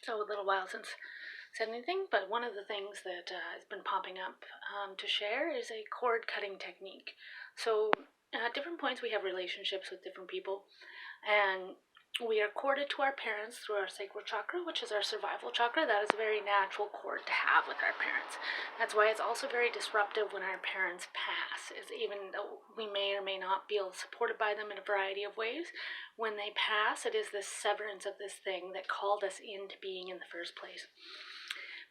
So a little while since said anything, but one of the things that has been popping up to share is a cord cutting technique. So at different points we have relationships with different people, and we are corded to our parents through our sacral chakra, which is our survival chakra. That is a very natural cord to have with our parents. That's why it's also very disruptive when our parents pass, is even though we may or may not feel supported by them in a variety of ways, when they pass, it is this severance of this thing that called us into being in the first place.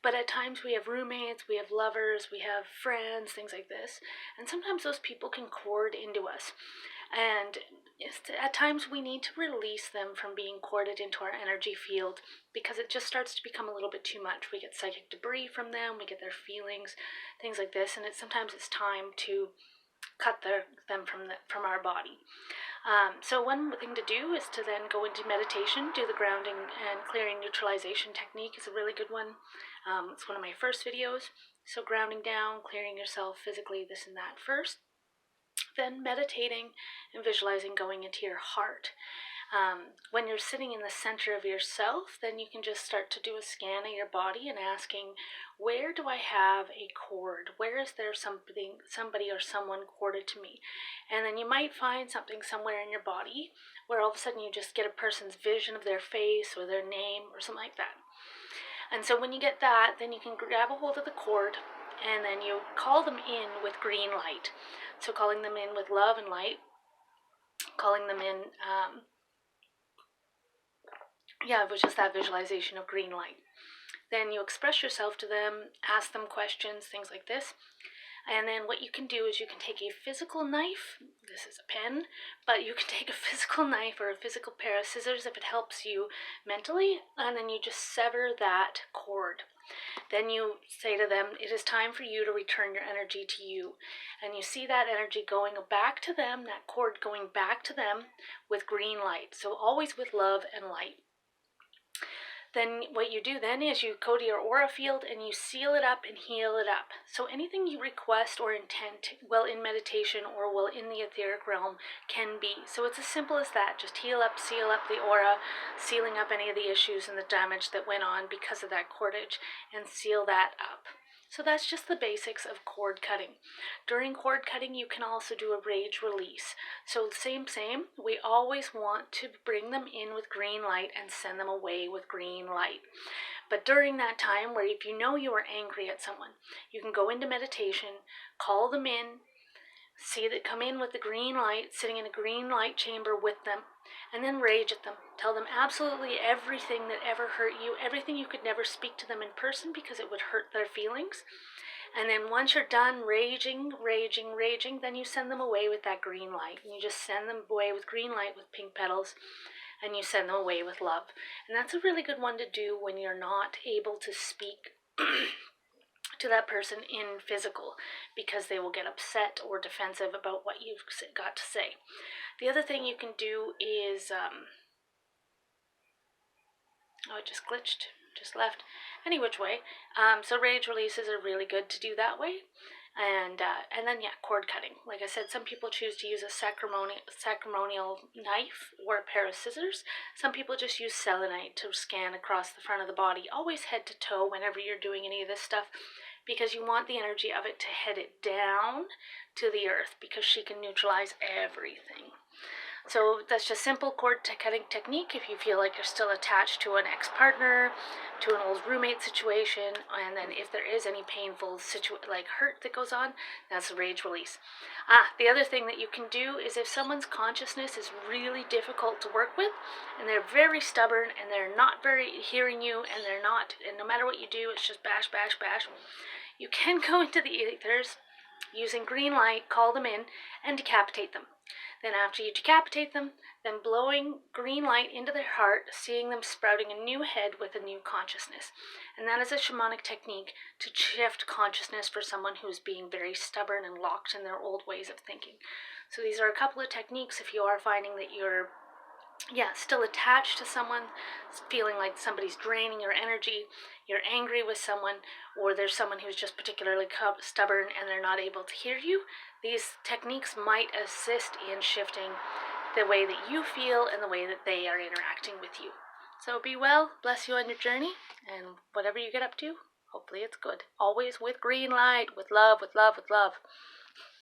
But at times we have roommates, we have lovers, we have friends, things like this. And sometimes those people can cord into us. And at times we need to release them from being corded into our energy field because it just starts to become a little bit too much. We get psychic debris from them, we get their feelings, things like this. And sometimes it's time to cut them from our body. So one thing to do is to then go into meditation, do the grounding and clearing neutralization technique is a really good one. It's one of my first videos. So grounding down, clearing yourself physically, this and that first. Then meditating and visualizing going into your heart. When you're sitting in the center of yourself, then you can just start to do a scan of your body and asking, where do I have a cord? Where is there somebody or someone corded to me? And then you might find something somewhere in your body where all of a sudden you just get a person's vision of their face or their name or something like that. And so when you get that, then you can grab a hold of the cord and then you call them in with green light. So calling them in with love and light, calling them in, it was just that visualization of green light. Then you express yourself to them, ask them questions, things like this. And then what you can do is you can take a physical knife, this is a pen, but you can take a physical knife or a physical pair of scissors if it helps you mentally, and then you just sever that cord. Then you say to them, it is time for you to return your energy to you. And you see that energy going back to them, that cord going back to them with green light. So always with love and light. Then what you do then is you go to your aura field and you seal it up and heal it up. So anything you request or intend, well in meditation or well in the etheric realm, can be. So it's as simple as that. Just heal up, seal up the aura, sealing up any of the issues and the damage that went on because of that cordage, and seal that up. So that's just the basics of cord cutting. During cord cutting, you can also do a rage release. So same, we always want to bring them in with green light and send them away with green light. But during that time where if you know you are angry at someone, you can go into meditation, call them in, see that come in with the green light, sitting in a green light chamber with them, and then rage at them. Tell them absolutely everything that ever hurt you, everything you could never speak to them in person because it would hurt their feelings. And then once you're done raging, then you send them away with that green light. And you just send them away with green light with pink petals, and you send them away with love. And that's a really good one to do when you're not able to speak to that person in physical, because they will get upset or defensive about what you've got to say. The other thing you can do is, it just glitched, just left. Any which way. So rage releases are really good to do that way. And then cord cutting. Like I said, some people choose to use a sacramental knife or a pair of scissors. Some people just use selenite to scan across the front of the body, always head to toe whenever you're doing any of this stuff, because you want the energy of it to head it down to the earth, because she can neutralize everything. So that's just simple cord cutting technique if you feel like you're still attached to an ex-partner, to an old roommate situation, and then if there is any painful hurt that goes on, that's a rage release. The other thing that you can do is if someone's consciousness is really difficult to work with, and they're very stubborn, and they're not very hearing you, and no matter what you do, it's just bash, you can go into the ethers using green light, call them in, and decapitate them. Then after you decapitate them, then blowing green light into their heart, seeing them sprouting a new head with a new consciousness. And that is a shamanic technique to shift consciousness for someone who's being very stubborn and locked in their old ways of thinking. So these are a couple of techniques if you are finding that you're still attached to someone, feeling like somebody's draining your energy, you're angry with someone, or there's someone who's just particularly stubborn and they're not able to hear you. These techniques might assist in shifting the way that you feel and the way that they are interacting with you. So be well, bless you on your journey, and whatever you get up to, hopefully it's good. Always with green light, with love, with love, with love.